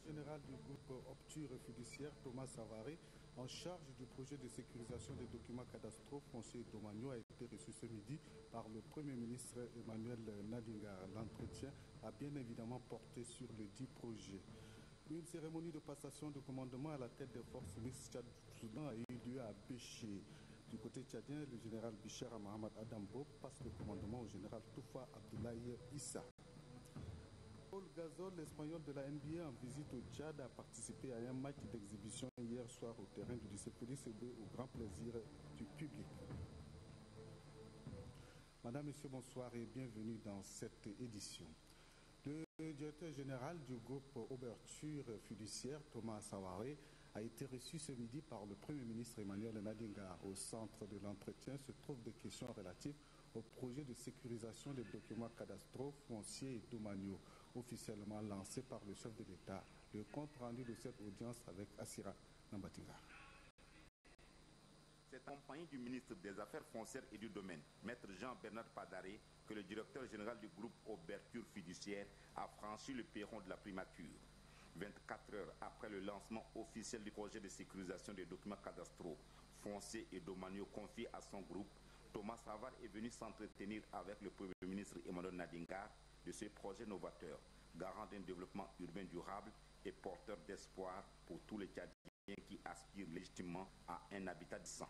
général du groupe Opture Fiduciaire, Thomas Savaré, en charge du projet de sécurisation des documents cadastraux fonciers et domaniaux, a été reçu ce midi par le Premier ministre Emmanuel Nadingar. L'entretien a bien évidemment porté sur le dit projet. Une cérémonie de passation de commandement à la tête des forces mixtes Tchad-Soudan a eu lieu à Béché. Du côté tchadien, le général Bichara Mohamed Adambo passe le commandement au général Toufa Abdoulaye Issa. Paul Gasol, l'espagnol de la NBA en visite au Tchad, a participé à un match d'exhibition hier soir au terrain du lycée Félix Ébé au grand plaisir du public. Madame, Monsieur, bonsoir et bienvenue dans cette édition. Le directeur général du groupe Ouverture Fiduciaire, Thomas Savaré, a été reçu ce midi par le Premier ministre Emmanuel Nadingar. Au centre de l'entretien se trouvent des questions relatives au projet de sécurisation des documents cadastraux, fonciers et domaniaux, officiellement lancé par le chef de l'État. Le compte rendu de cette audience avec Assira Nambatinga. C'est en compagnie du ministre des Affaires foncières et du Domaine, Maître Jean-Bernard Padaré, que le directeur général du groupe Ouverture Fiduciaire a franchi le perron de la primature. 24 heures après le lancement officiel du projet de sécurisation des documents cadastraux, fonciers et domaniaux confiés à son groupe, Thomas Savaré est venu s'entretenir avec le Premier ministre Emmanuel Nadingar de ce projet novateur, garant d'un développement urbain durable et porteur d'espoir pour tous les Tchadiens qui aspirent légitimement à un habitat décent.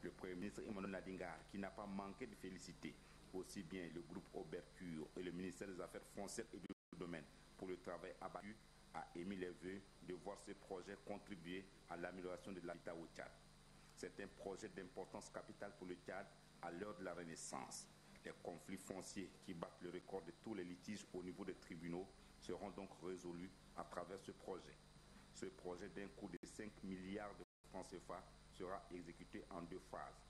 Le Premier ministre Emmanuel Nadingar, qui n'a pas manqué de féliciter aussi bien le groupe Ouverture et le ministère des Affaires foncières et du Domaine pour le travail abattu, a émis les vœux de voir ce projet contribuer à l'amélioration de l'habitat au Tchad. C'est un projet d'importance capitale pour le Tchad à l'heure de la Renaissance. Les conflits fonciers qui battent le record de tous les litiges au niveau des tribunaux seront donc résolus à travers ce projet. Ce projet d'un coût de 5 milliards de francs CFA sera exécuté en 2 phases.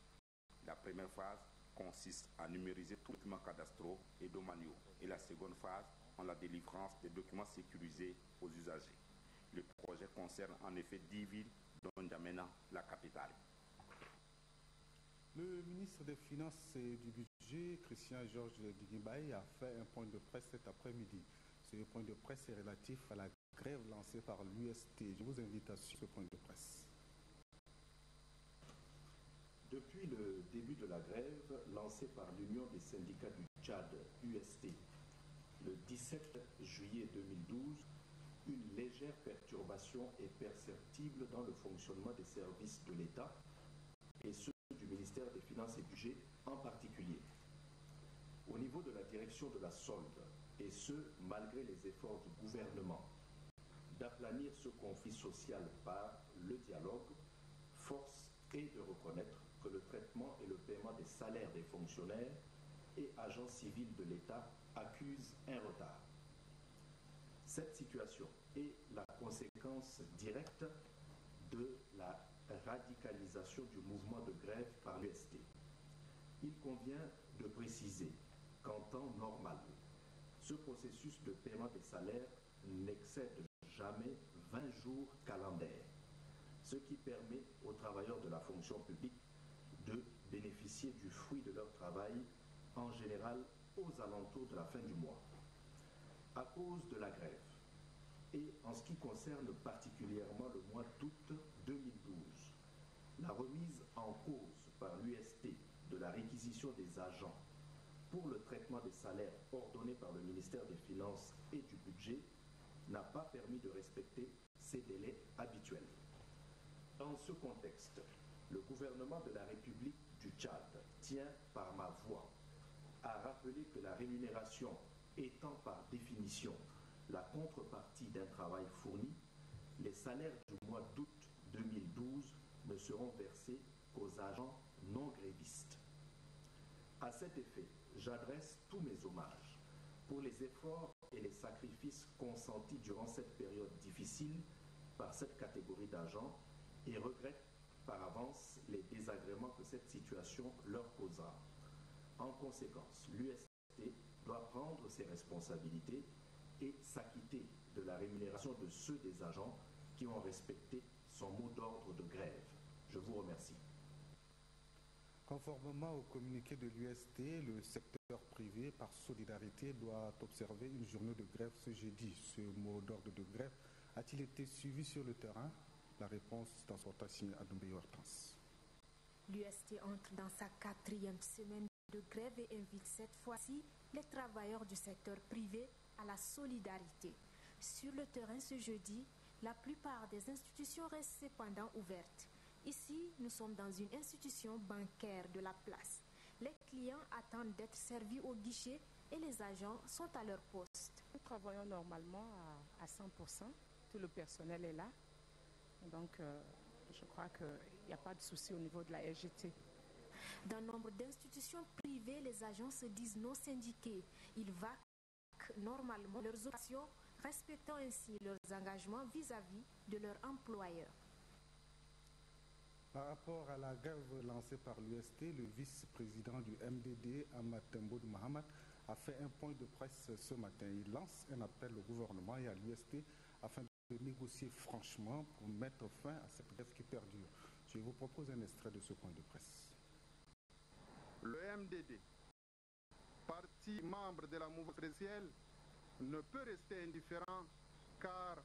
La première phase consiste à numériser tous les documents cadastraux et domaniaux et la seconde phase en la délivrance des documents sécurisés aux usagers. Le projet concerne en effet 10 villes, dont N'Djamena, la capitale. Le ministre des Finances et du Budget, Christian Georges Digimbaï, a fait un point de presse cet après-midi. Ce point de presse est relatif à la grève lancée par l'UST. Je vous invite à suivre ce point de presse. Depuis le début de la grève lancée par l'Union des syndicats du Tchad, UST, le 17 juillet 2012, une légère perturbation est perceptible dans le fonctionnement des services de l'État et ceux du ministère des Finances et du Budget en particulier. Au niveau de la direction de la solde, et ce, malgré les efforts du gouvernement d'aplanir ce conflit social par le dialogue, force est de reconnaître que le traitement et le paiement des salaires des fonctionnaires et agents civils de l'État accusent un retard. Cette situation est la conséquence directe de la radicalisation du mouvement de grève par l'UST. Il convient de préciser qu'en temps normal, ce processus de paiement des salaires n'excède jamais 20 jours calendaires, ce qui permet aux travailleurs de la fonction publique de bénéficier du fruit de leur travail, en général aux alentours de la fin du mois. À cause de la grève, et en ce qui concerne particulièrement le mois d'août 2012, la remise en cause par l'UST de la réquisition des agents pour le traitement des salaires ordonné par le ministère des Finances et du Budget n'a pas permis de respecter ces délais habituels. Dans ce contexte, le gouvernement de la République du Tchad tient par ma voix à rappeler que la rémunération étant par définition la contrepartie d'un travail fourni, les salaires du mois d'août 2012 ne seront versés qu'aux agents non grévistes. À cet effet, j'adresse tous mes hommages pour les efforts et les sacrifices consentis durant cette période difficile par cette catégorie d'agents et regrette par avance les désagréments que cette situation leur causera. En conséquence, l'UST doit prendre ses responsabilités et s'acquitter de la rémunération de ceux des agents qui ont respecté son mot d'ordre de grève. Je vous remercie. Conformément au communiqué de l'UST, le secteur privé, par solidarité, doit observer une journée de grève ce jeudi. Ce mot d'ordre de grève A-t-il été suivi sur le terrain? La réponse dans son tas signé à Doumbé Hortense. L'UST entre dans sa 4e semaine de grève et invite cette fois-ci les travailleurs du secteur privé à la solidarité. Sur le terrain ce jeudi, la plupart des institutions restent cependant ouvertes. Ici, nous sommes dans une institution bancaire de la place. Les clients attendent d'être servis au guichet et les agents sont à leur poste. Nous travaillons normalement à 100%. Tout le personnel est là. Donc, je crois qu'il n'y a pas de souci au niveau de la SGT. Dans nombre d'institutions privées, les agents se disent non syndiqués. Ils vaquent normalement leurs options, respectant ainsi leurs engagements vis-à-vis de leur employeur. Par rapport à la grève lancée par l'UST, le vice-président du MDD, Ahmad Temboud Mohamed, a fait un point de presse ce matin. Il lance un appel au gouvernement et à l'UST afin de négocier franchement pour mettre fin à cette grève qui perdure. Je vous propose un extrait de ce point de presse. Le MDD, parti membre de la mouvance présidentielle, ne peut rester indifférent car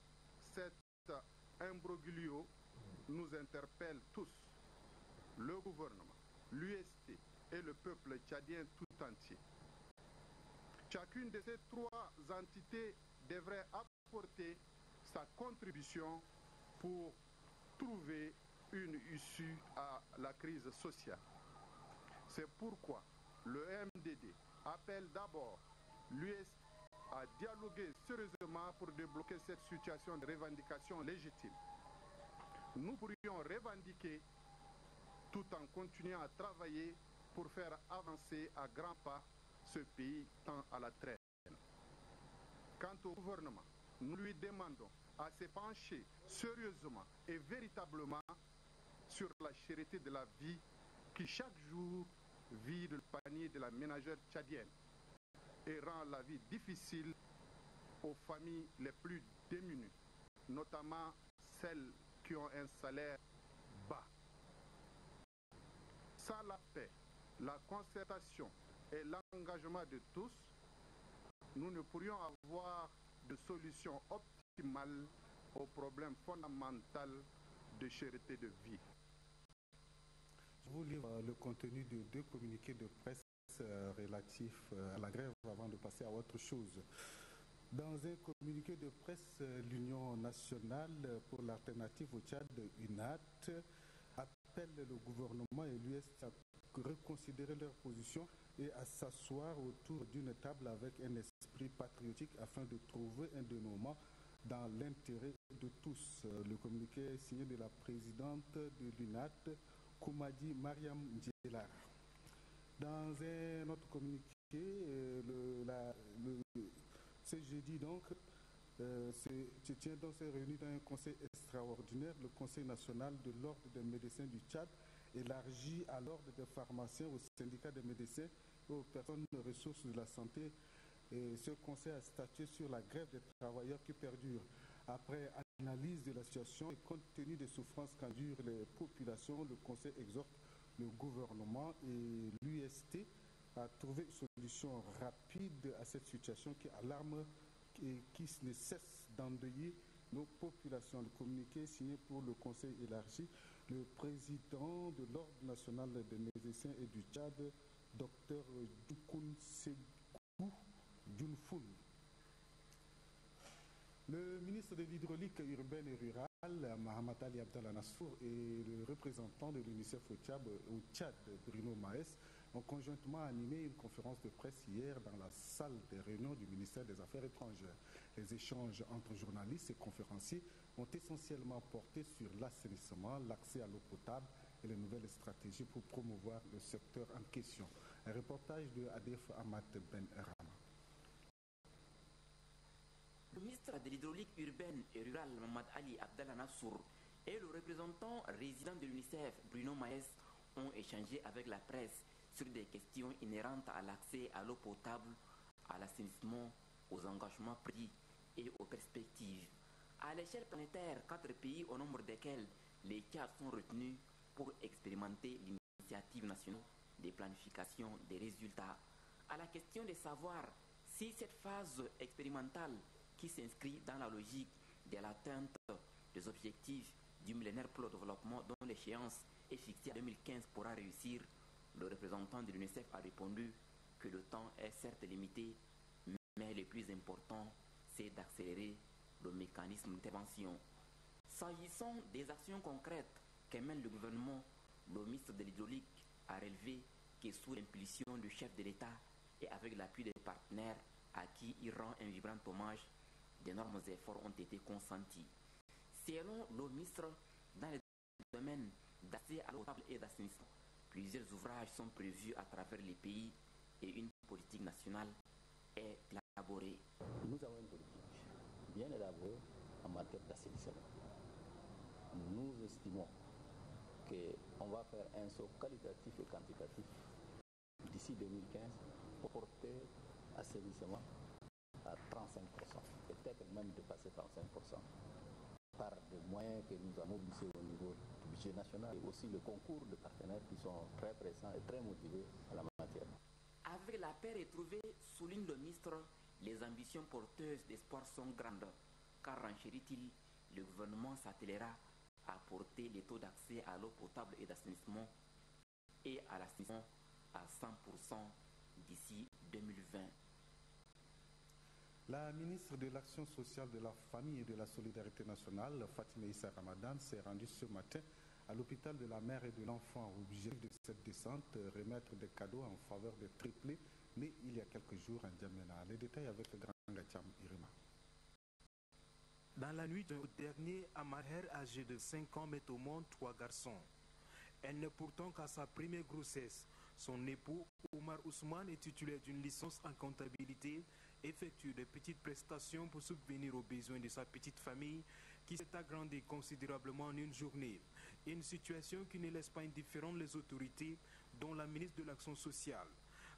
cet imbroglio nous interpelle tous, le gouvernement, l'UST et le peuple tchadien tout entier. Chacune de ces trois entités devrait apporter sa contribution pour trouver une issue à la crise sociale. C'est pourquoi le MDD appelle d'abord l'UST à dialoguer sérieusement pour débloquer cette situation de revendication légitime. Nous pourrions revendiquer tout en continuant à travailler pour faire avancer à grands pas ce pays tant à la traîne. Quant au gouvernement, nous lui demandons à se pencher sérieusement et véritablement sur la cherté de la vie qui chaque jour vide le panier de la ménagère tchadienne et rend la vie difficile aux familles les plus démunies, notamment celles qui ont un salaire bas. Sans la paix, la concertation et l'engagement de tous, nous ne pourrions avoir de solution optimale au problème fondamental de cherté de vie. Je vous livre le contenu de deux communiqués de presse relatifs à la grève avant de passer à autre chose. Dans un communiqué de presse, l'Union nationale pour l'alternative au Tchad, UNAT, appelle le gouvernement et l'UST à reconsidérer leur position et à s'asseoir autour d'une table avec un esprit patriotique afin de trouver un dénouement dans l'intérêt de tous. Le communiqué est signé de la présidente de l'UNAT, Koumadi Mariam Ndjelar. Dans un autre communiqué, ce jeudi donc, se tient donc réuni dans un conseil extraordinaire, le Conseil national de l'ordre des médecins du Tchad, élargi à l'ordre des pharmaciens, aux syndicats des médecins et aux personnes de ressources de la santé. Et ce conseil a statué sur la grève des travailleurs qui perdure. Après analyse de la situation et compte tenu des souffrances qu'endurent les populations, le conseil exhorte le gouvernement et l'UST à trouver une solution rapide à cette situation qui alarme et qui ne cesse d'endeuiller nos populations. Le communiqué signé pour le conseil élargi, le président de l'Ordre national des médecins et du Tchad, Dr Djoukoun Segou Djounfoun. Le ministre de l'Hydraulique urbaine et rurale, Mohamed Ali Abdallah Nassour, et le représentant de l'UNICEF au Tchad, Bruno Maes, ont conjointement animé une conférence de presse hier dans la salle des réunions du ministère des Affaires étrangères. Les échanges entre journalistes et conférenciers ont essentiellement porté sur l'assainissement, l'accès à l'eau potable et les nouvelles stratégies pour promouvoir le secteur en question. Un reportage de Adef Ahmad Ben Rama. Le ministre de l'Hydraulique urbaine et rurale, Mohamed Ali Abdallah Nassour, et le représentant résident de l'UNICEF, Bruno Maes, ont échangé avec la presse sur des questions inhérentes à l'accès à l'eau potable, à l'assainissement, aux engagements pris et aux perspectives. À l'échelle planétaire, 4 pays au nombre desquels les Tchad sont retenus pour expérimenter l'initiative nationale de planification des résultats. À la question de savoir si cette phase expérimentale qui s'inscrit dans la logique de l'atteinte des objectifs du millénaire pour le développement dont l'échéance est fixée à 2015 pourra réussir, le représentant de l'UNICEF a répondu que le temps est certes limité, mais le plus important, c'est d'accélérer le mécanisme d'intervention. S'agissant des actions concrètes que mène le gouvernement, le ministre de l'Hydraulique a relevé que sous l'impulsion du chef de l'État et avec l'appui des partenaires à qui il rend un vibrant hommage, d'énormes efforts ont été consentis. Selon le ministre, dans les domaines d'accès à l'eau potable et d'assainissement, plusieurs ouvrages sont prévus à travers les pays et une politique nationale est élaborée. Nous avons une politique bien élaborée en matière d'assainissement. Nous estimons qu'on va faire un saut qualitatif et quantitatif d'ici 2015 pour porter l'assainissement à 35%, peut-être même dépasser 35%, par des moyens que nous avons mobilisés au niveau du budget national et aussi le concours de partenaires qui sont très présents et très motivés à la matière. Avec la paix retrouvée, souligne le ministre, les ambitions porteuses d'espoir sont grandes, car renchérit-il, le gouvernement s'attellera à porter les taux d'accès à l'eau potable et d'assainissement et à l'assainissement à 100% d'ici 2020. La ministre de l'Action sociale, de la Famille et de la Solidarité nationale, Fatima Issa Ramadan, s'est rendue ce matin à l'hôpital de la mère et de l'enfant. Objectif de cette descente, remettre des cadeaux en faveur des triplés nés il y a quelques jours en Djamena. Les détails avec le grand Gacham Irima. Dans la nuit d'un dernier, Amarher, âgé de 5 ans, met au monde 3 garçons. Elle n'est pourtant qu'à sa première grossesse. Son époux, Omar Ousmane, est titulaire d'une licence en comptabilité, effectue de petites prestations pour subvenir aux besoins de sa petite famille qui s'est agrandie considérablement en une journée. Une situation qui ne laisse pas indifférentes les autorités, dont la ministre de l'Action sociale.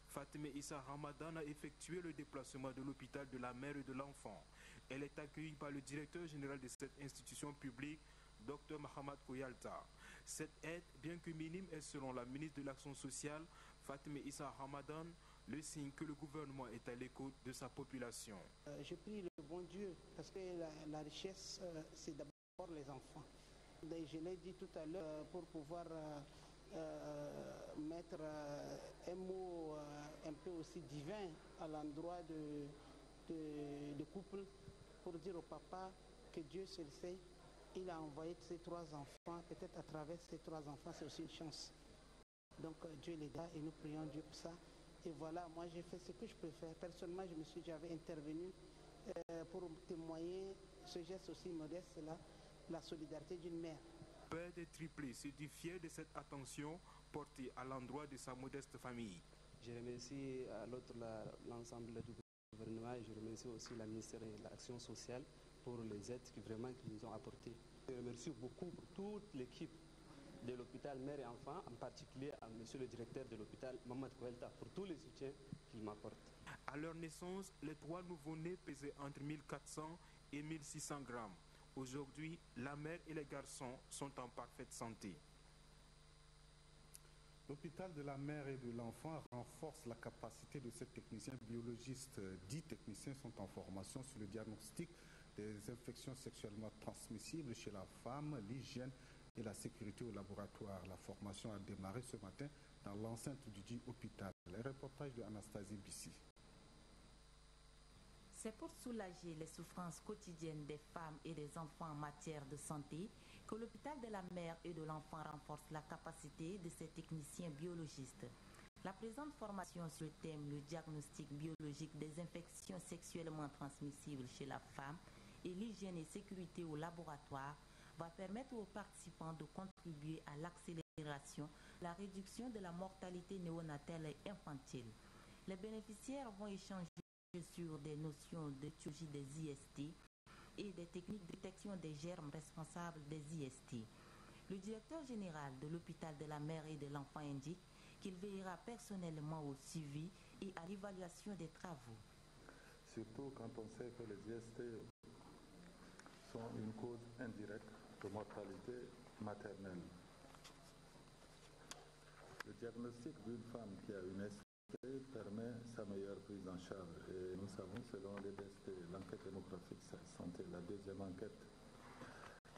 Fatima Issa Ramadan a effectué le déplacement de l'hôpital de la mère et de l'enfant. Elle est accueillie par le directeur général de cette institution publique, Dr Mahamad Koyalta. Cette aide, bien que minime, est selon la ministre de l'Action sociale, Fatima Issa Ramadan, le signe que le gouvernement est à l'écoute de sa population. Je prie le bon Dieu parce que la richesse, c'est d'abord les enfants. Et je l'ai dit tout à l'heure, pour pouvoir mettre un mot un peu aussi divin à l'endroit de couple, pour dire au papa que Dieu seul sait, il a envoyé ses 3 enfants, peut-être à travers ces 3 enfants, c'est aussi une chance. Donc Dieu les da et nous prions Dieu pour ça. Et voilà, moi j'ai fait ce que je peux faire. Personnellement, j'avais intervenu pour témoigner ce geste aussi modeste là, la solidarité d'une mère. Père des triplés se dit fier de cette attention portée à l'endroit de sa modeste famille. Je remercie à l'ensemble du gouvernement et je remercie aussi la ministère de l'Action sociale pour les aides qu'ils nous ont apportées. Je remercie beaucoup pour toute l'équipe de l'hôpital mère et enfant, en particulier à monsieur le directeur de l'hôpital, Mahamad Koyalta, pour tous les soutiens qu'il m'apporte. À leur naissance, les 3 nouveau-nés pesaient entre 1400 et 1600 grammes. Aujourd'hui, la mère et les garçons sont en parfaite santé. L'hôpital de la mère et de l'enfant renforce la capacité de ces techniciens biologistes. 10 techniciens sont en formation sur le diagnostic des infections sexuellement transmissibles chez la femme, l'hygiène et la sécurité au laboratoire. La formation a démarré ce matin dans l'enceinte du dit hôpital. Le reportage de Anastasie Bissi. C'est pour soulager les souffrances quotidiennes des femmes et des enfants en matière de santé que l'hôpital de la mère et de l'enfant renforce la capacité de ses techniciens biologistes. La présente formation sur le thème le diagnostic biologique des infections sexuellement transmissibles chez la femme et l'hygiène et sécurité au laboratoire va permettre aux participants de contribuer à l'accélération, la réduction de la mortalité néonatale et infantile. Les bénéficiaires vont échanger sur des notions d'étiologie des IST et des techniques de détection des germes responsables des IST. Le directeur général de l'hôpital de la mère et de l'enfant indique qu'il veillera personnellement au suivi et à l'évaluation des travaux. Surtout quand on sait que les IST sont une cause indirecte de mortalité maternelle. Le diagnostic d'une femme qui a une permet sa meilleure prise en charge. Et nous savons, selon les DST, l'enquête démographique santé, la deuxième enquête,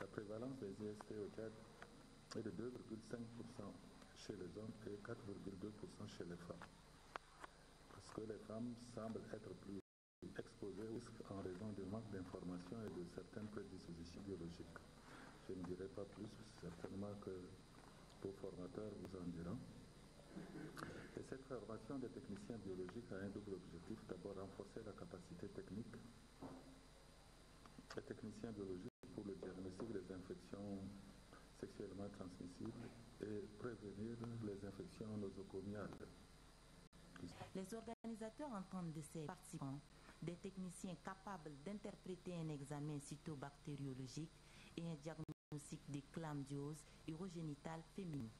la prévalence des IST au Tchad est de 2,5% chez les hommes et 4,2% chez les femmes. Parce que les femmes semblent être plus exposées au risque en raison du manque d'informations et de certaines prédispositions biologiques. Je ne dirai pas plus, certainement que vos formateurs vous en diront. Et cette formation des techniciens biologiques a un double objectif. D'abord, renforcer la capacité technique des techniciens biologiques pour le diagnostic des infections sexuellement transmissibles et prévenir les infections nosocomiales. Les organisateurs entendent de ces participants des techniciens capables d'interpréter un examen cytobactériologique et un diagnostic des chlamydioses urogénitales féminines.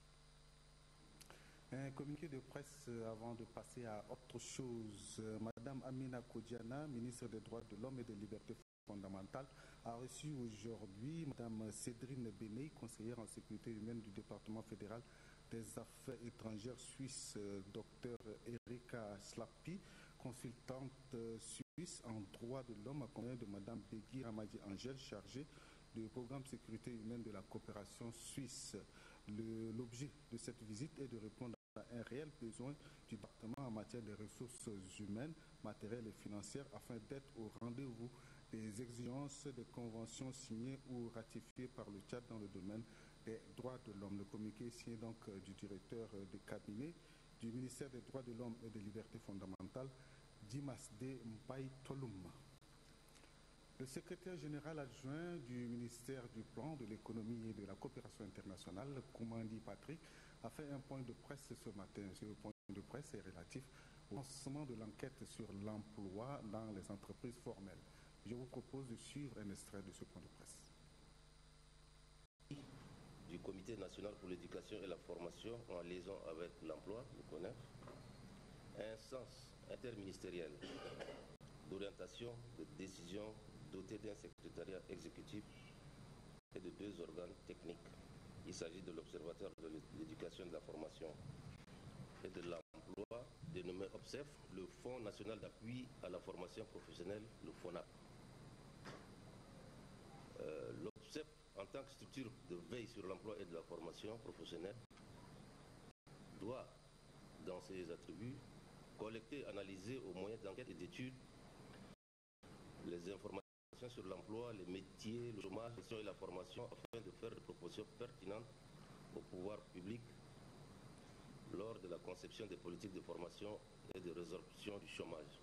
Un communiqué de presse avant de passer à autre chose. Madame Amina Kodiana, ministre des Droits de l'Homme et des Libertés fondamentales, a reçu aujourd'hui Madame Cédrine Beney, conseillère en sécurité humaine du département fédéral des affaires étrangères suisse, Dr Erika Slappi, consultante suisse en droits de l'homme, accompagnée de Madame Begui Ramadi Angel, chargée du programme sécurité humaine de la coopération suisse. L'objet de cette visite est de répondre à un réel besoin du département en matière de ressources humaines, matérielles et financières afin d'être au rendez-vous des exigences des conventions signées ou ratifiées par le Tchad dans le domaine des droits de l'homme. Le communiqué est signé donc du directeur de cabinet du ministère des droits de l'homme et des libertés fondamentales, Dimasde Mbaye Toloum. Le secrétaire général adjoint du ministère du Plan, de l'économie et de la coopération internationale, Koumandi Patrick, a fait un point de presse ce matin. Ce point de presse est relatif au lancement de l'enquête sur l'emploi dans les entreprises formelles. Je vous propose de suivre un extrait de ce point de presse. Du Comité national pour l'éducation et la formation en liaison avec l'emploi, le CONEF, un sens interministériel d'orientation, de décision doté d'un secrétariat exécutif et de 2 organes techniques. Il s'agit de l'Observatoire de l'éducation, de la formation et de l'emploi, dénommé OPSEF, le Fonds national d'appui à la formation professionnelle, le FONAP. L'OPSEF, en tant que structure de veille sur l'emploi et de la formation professionnelle, doit, dans ses attributs, collecter, analyser au moyen d'enquêtes et d'études les informations sur l'emploi, les métiers, le chômage et la formation afin de faire des propositions pertinentes au pouvoir public lors de la conception des politiques de formation et de résorption du chômage.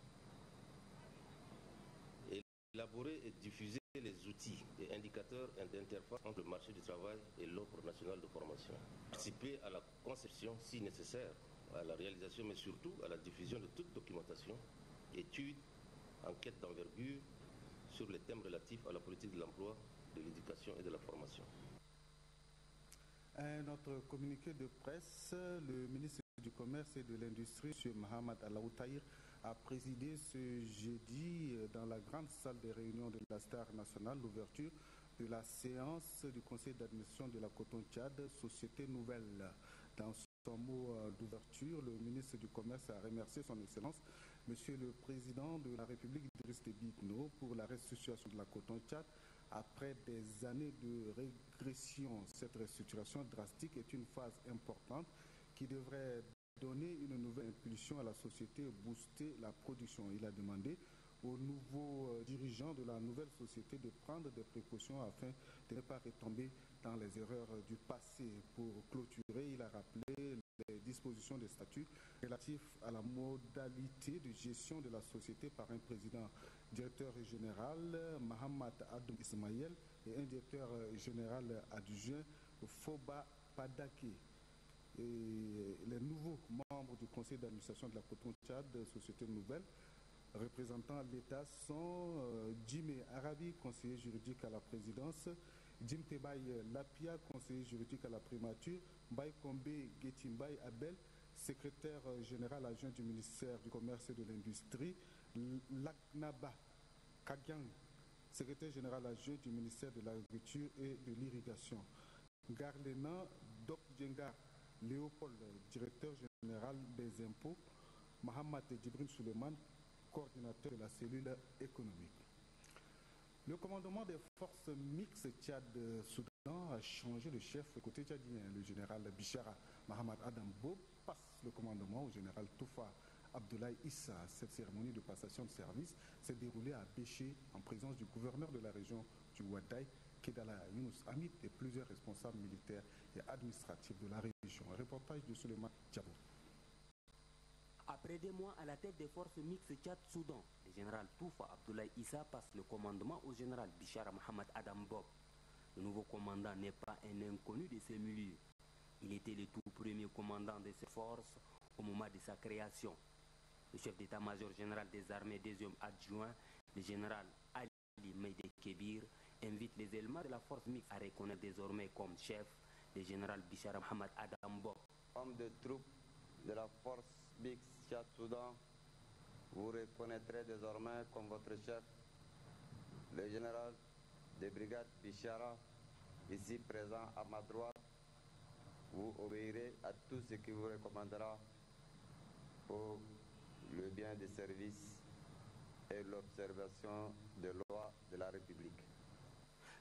Élaborer et diffuser les outils et indicateurs d'interface entre le marché du travail et l'offre nationale de formation. Participer à la conception, si nécessaire, à la réalisation, mais surtout à la diffusion de toute documentation, études, enquêtes d'envergure sur les thèmes relatifs à la politique de l'emploi, de l'éducation et de la formation. Un autre communiqué de presse, le ministre du Commerce et de l'Industrie, M. Mohamed Alaoutaïr, a présidé ce jeudi dans la grande salle des réunions de la Star nationale l'ouverture de la séance du conseil d'administration de la Coton Tchad, Société Nouvelle. Dans son mot d'ouverture, le ministre du Commerce a remercié son Excellence, Monsieur le Président de la République Idriss Déby Itno, pour la restructuration de la Coton Tchad. Après des années de régression, cette restructuration drastique est une phase importante qui devrait donner une nouvelle impulsion à la société et booster la production. Il a demandé aux nouveaux dirigeants de la nouvelle société de prendre des précautions afin de ne pas retomber dans les erreurs du passé. Pour clôturer, il a rappelé les dispositions des statuts relatifs à la modalité de gestion de la société par un président directeur général, Mohamed Adoum Ismaël, et un directeur général adjoint, Foba Padake. Et les nouveaux membres du conseil d'administration de la Coton Tchad, Société Nouvelle, représentant l'État, sont Jimé Arabi, conseiller juridique à la présidence, Jim Tebaye Lapia, conseiller juridique à la primature, Mbaye Kombe Getimbaye Abel, secrétaire général adjoint du ministère du Commerce et de l'Industrie, Laknaba Kagyang, secrétaire général adjoint du ministère de l'Agriculture et de l'Irrigation, Garlena Dokdjenga Léopold, directeur général des impôts, Mohamed Djibril Suleiman, coordinateur de la cellule économique. Le commandement des forces mixtes Tchad-Soudan a changé de chef côté tchadien. Le général Bichara Mohamed Adam Bob passe le commandement au général Toufa Abdoulaye Issa. Cette cérémonie de passation de service s'est déroulée à Béché en présence du gouverneur de la région du Ouaddaï, Kedala Younous Hamid, et plusieurs responsables militaires et administratifs de la région. Un reportage de Suleiman Diabo. Après 2 mois à la tête des forces mixtes Tchad-Soudan, le général Toufa Abdoulaye Issa passe le commandement au général Bichara Mohamed Adam Bob. Le nouveau commandant n'est pas un inconnu de ces milieux. Il était le tout premier commandant de ces forces au moment de sa création. Le chef d'état-major général des armées deuxième adjoint, le général Ali Meïdé Kébir, invite les éléments de la force mixte à reconnaître désormais comme chef le général Bichara Mohamed Adam Bob. Homme de troupes de la force mixte Tchad-Soudan, vous reconnaîtrez désormais comme votre chef le général de brigade Bichara, ici présent à ma droite. Vous obéirez à tout ce qui vous recommandera pour le bien des services et l'observation des lois de la République.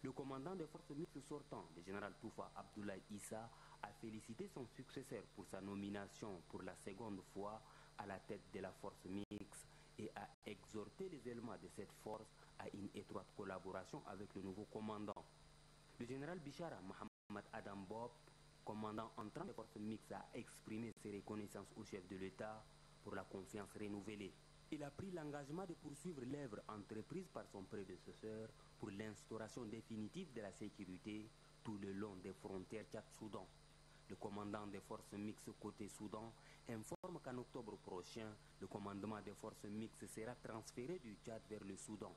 Le commandant des forces mixtes sortant, le général Toufa Abdoulaye Issa, a félicité son successeur pour sa nomination pour la seconde fois à la tête de la force mixte et a exhorté les éléments de cette force à une étroite collaboration avec le nouveau commandant. Le général Bichara Mohamed Adam Bob, commandant entrant des forces mixtes, a exprimé ses reconnaissances au chef de l'État pour la confiance renouvelée. Il a pris l'engagement de poursuivre l'œuvre entreprise par son prédécesseur pour l'instauration définitive de la sécurité tout le long des frontières Tchad-Soudan. Le commandant des forces mixtes côté Soudan informe qu'en octobre prochain, le commandement des forces mixtes sera transféré du Tchad vers le Soudan.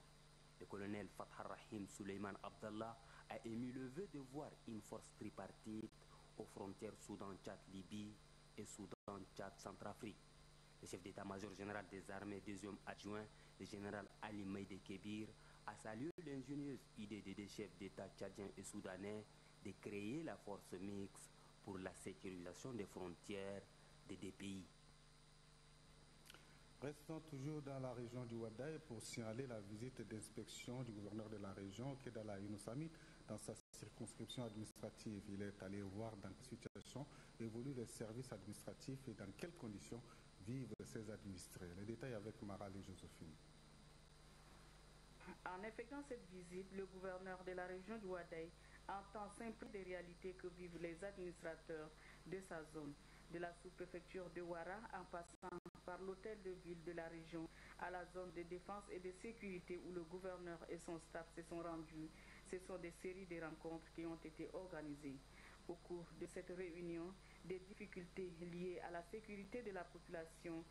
Le colonel Fathar Rahim Suleiman Abdallah a émis le vœu de voir une force tripartite aux frontières Soudan-Tchad-Libye et Soudan-Tchad-Centrafrique. Le chef d'état-major général des armées deuxième adjoint, le général Ali Meïdé Kébir, a salué l'ingénieuse idée des 2 chefs d'État tchadiens et soudanais de créer la force mixte pour la sécurisation des frontières des 2 pays. Restons toujours dans la région du Ouaddaï pour signaler la visite d'inspection du gouverneur de la région, Kedala Younous Hamid, dans sa circonscription administrative. Il est allé voir dans quelle situation évoluent les services administratifs et dans quelles conditions vivent ses administrés. Les détails avec Maral et Joséphine. En effectuant cette visite, le gouverneur de la région du Ouaddaï entend s'imprégner des réalités que vivent les administrateurs de sa zone, de la sous-préfecture de Ouara en passant par l'hôtel de ville de la région à la zone de défense et de sécurité où le gouverneur et son staff se sont rendus. Ce sont des séries de rencontres qui ont été organisées. Au cours de cette réunion, des difficultés liées à la sécurité de la population,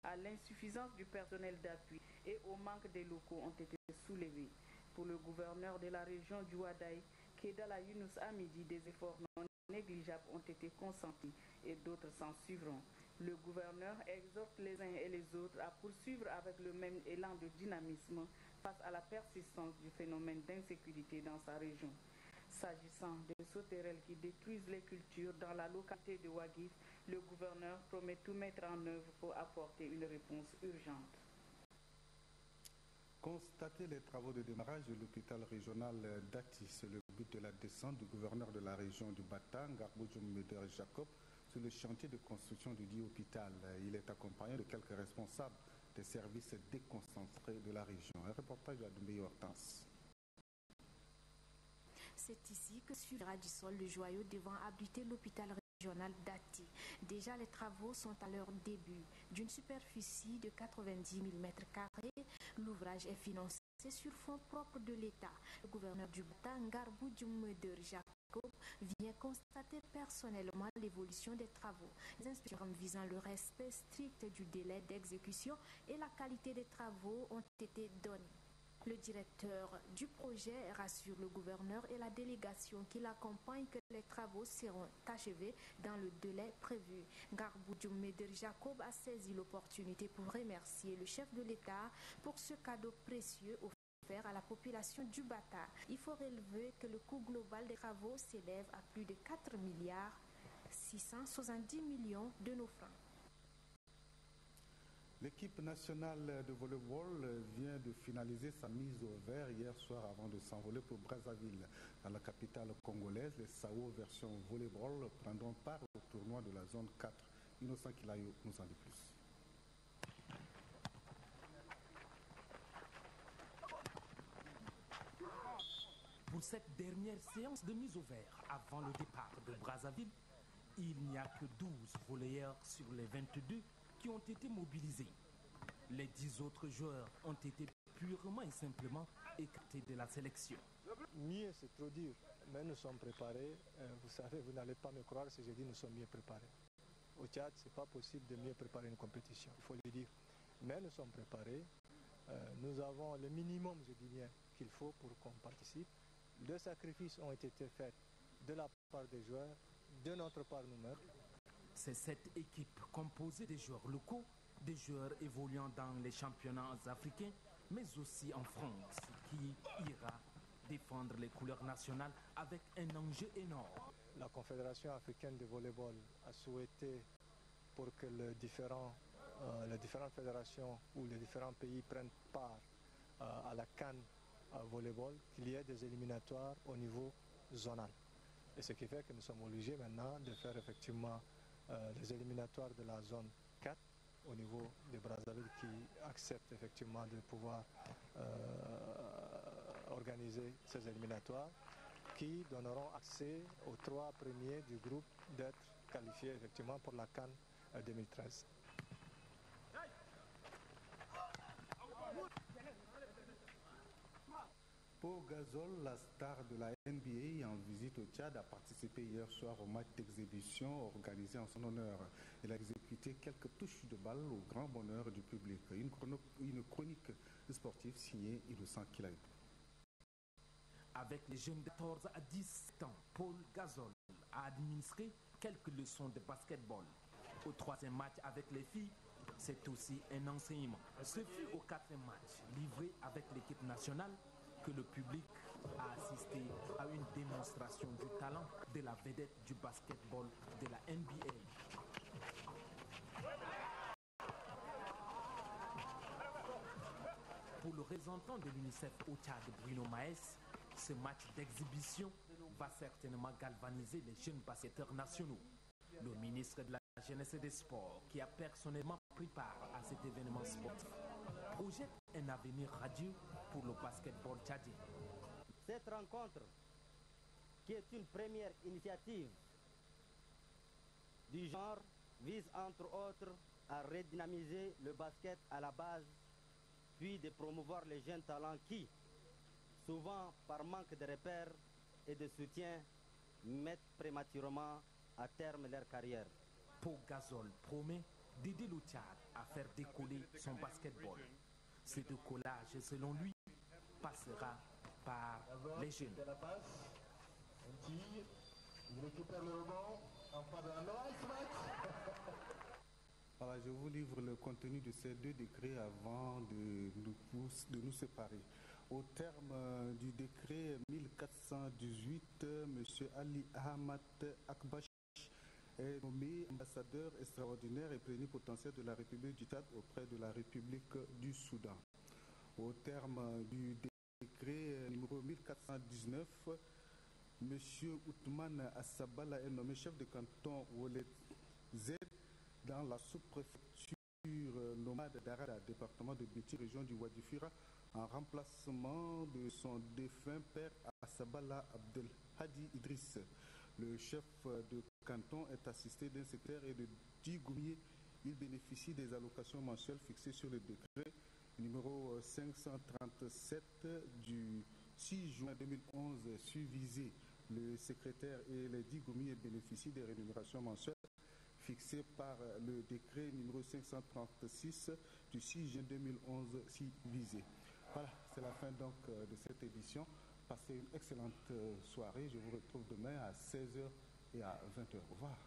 à l'insuffisance du personnel d'appui et au manque des locaux ont été soulevés. Pour le gouverneur de la région du Ouaddaï, Kedala Younous Hamidi, des efforts non négligeables ont été consentis et d'autres s'en suivront. Le gouverneur exhorte les uns et les autres à poursuivre avec le même élan de dynamisme face à la persistance du phénomène d'insécurité dans sa région. S'agissant des sauterelles qui détruisent les cultures dans la localité de Ouagif, le gouverneur promet tout mettre en œuvre pour apporter une réponse urgente. Constater les travaux de démarrage de l'hôpital régional d'Ati, c'est le but de la descente du gouverneur de la région du Bata, Ngarboujoum Meder Jacob, sur le chantier de construction du dit hôpital. Il est accompagné de quelques responsables des services déconcentrés de la région. Un reportage de Adoumé Hortense. C'est ici que surgira du sol le joyau devant abriter l'hôpital régional d'Ati. Déjà, les travaux sont à leur début. D'une superficie de 90 000 m², l'ouvrage est financé sur fonds propres de l'État. Le gouverneur du Bata, Ngarboujoum Meder Jacob, vient constater personnellement l'évolution des travaux. Les instructions visant le respect strict du délai d'exécution et la qualité des travaux ont été données. Le directeur du projet rassure le gouverneur et la délégation qui l'accompagne que les travaux seront achevés dans le délai prévu. Ngarboujoum Meder Jacob a saisi l'opportunité pour remercier le chef de l'État pour ce cadeau précieux offert à la population du Bata. Il faut relever que le coût global des travaux s'élève à plus de 4 milliards 670 millions de nos francs. L'équipe nationale de volleyball vient de finaliser sa mise au vert hier soir avant de s'envoler pour Brazzaville. Dans la capitale congolaise, les SAO version volleyball prendront part au tournoi de la zone 4. Innocent Kilayo nous en dit plus. Pour cette dernière séance de mise au vert avant le départ de Brazzaville, il n'y a que 12 volleyeurs sur les 22 qui ont été mobilisés. Les 10 autres joueurs ont été purement et simplement écartés de la sélection. Mieux, c'est trop dur, mais nous sommes préparés. Vous savez, vous n'allez pas me croire si je dis nous sommes mieux préparés. Au Tchad, ce n'est pas possible de mieux préparer une compétition, il faut le dire. Mais nous sommes préparés. Nous avons le minimum, je dis bien, qu'il faut pour qu'on participe. Deux sacrifices ont été faits de la part des joueurs, de notre part nous-mêmes. C'est cette équipe composée des joueurs locaux, des joueurs évoluant dans les championnats africains, mais aussi en France, qui ira défendre les couleurs nationales avec un enjeu énorme. La Confédération africaine de volleyball a souhaité, pour que les différentes fédérations ou les différents pays prennent part à la CAN volleyball, qu'il y ait des éliminatoires au niveau zonal. Et ce qui fait que nous sommes obligés maintenant de faire effectivement les éliminatoires de la zone 4 au niveau de Brazzaville qui accepte effectivement de pouvoir organiser ces éliminatoires qui donneront accès aux 3 premiers du groupe d'être qualifiés effectivement pour la CAN 2013. Pau Gasol, la star de la NBA en visite au Tchad, a participé hier soir au match d'exhibition organisé en son honneur. Il a exécuté quelques touches de balle au grand bonheur du public. Une chronique sportive signée Innocent Kilayo. Avec les jeunes de 14 à 17 ans, Paul Gasol a administré quelques leçons de basketball. Au 3e match avec les filles, c'est aussi un enseignement. Ce fut au 4e match, livré avec l'équipe nationale, que le public a assisté à une démonstration du talent de la vedette du basketball de la NBA. Pour le représentant de l'UNICEF au Tchad, Bruno Maes, ce match d'exhibition va certainement galvaniser les jeunes basketteurs nationaux. Le ministre de la Jeunesse et des Sports, qui a personnellement pris part à cet événement sportif, projette un avenir radieux pour le basketball tchadien. Cette rencontre, qui est une première initiative du genre, vise entre autres à redynamiser le basket à la base, puis de promouvoir les jeunes talents qui, souvent par manque de repères et de soutien, mettent prématurément à terme leur carrière. Pau Gasol promet d'aider le Tchad à faire décoller son basketball. Ce décollage, selon lui, passera par les jeunes. On tire, il récupère le rebond, en pas d'un nice match. Voilà, je vous livre le contenu de ces 2 décrets avant de nous séparer. Au terme du décret 1418, M. Ali Ahmad Akbash est nommé ambassadeur extraordinaire et plénipotentiaire de la République du Tchad auprès de la République du Soudan. Au terme du décret numéro 1419, M. Ousmane Assabala est nommé chef de canton Ouellet Z dans la sous-préfecture nomade d'Arada, département de Béti, région du Wadi-Fira, en remplacement de son défunt père Assabala Abdelhadi Idriss. Le chef de canton est assisté d'un secrétaire et de 10 goumiers. Il bénéficie des allocations mensuelles fixées sur le décret numéro 537 du 6 juin 2011 suivisé. Le secrétaire et les 10 goumiers bénéficient des rémunérations mensuelles fixées par le décret numéro 536 du 6 juin 2011 suivisé. Voilà, c'est la fin donc de cette édition. Passez une excellente soirée. Je vous retrouve demain à 16h et à 20h. Au revoir.